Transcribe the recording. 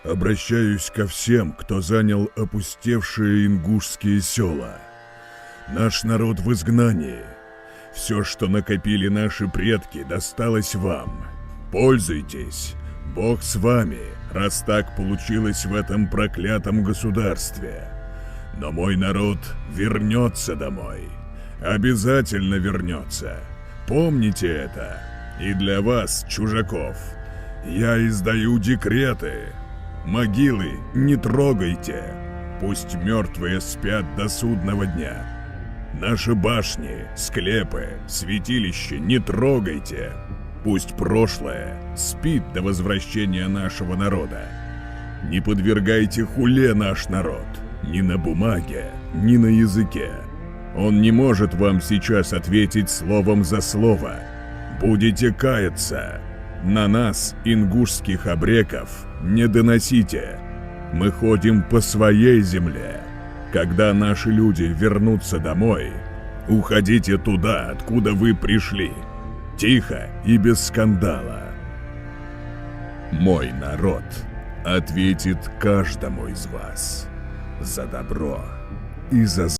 Обращаюсь ко всем, кто занял опустевшие ингушские села. Наш народ в изгнании. Все, что накопили наши предки, досталось вам. Пользуйтесь. Бог с вами, раз так получилось в этом проклятом государстве. Но мой народ вернется домой. Обязательно вернется. Помните это. И для вас, чужаков, я издаю декреты. Могилы не трогайте. Пусть мертвые спят до судного дня. Наши башни, склепы, святилища не трогайте. Пусть прошлое спит до возвращения нашего народа. Не подвергайте хуле наш народ. Ни на бумаге, ни на языке. Он не может вам сейчас ответить словом за слово. Будете каяться. На нас, ингушских абреков, не доносите. Мы ходим по своей земле. Когда наши люди вернутся домой, уходите туда, откуда вы пришли. Тихо и без скандала. Мой народ ответит каждому из вас за добро и за зло.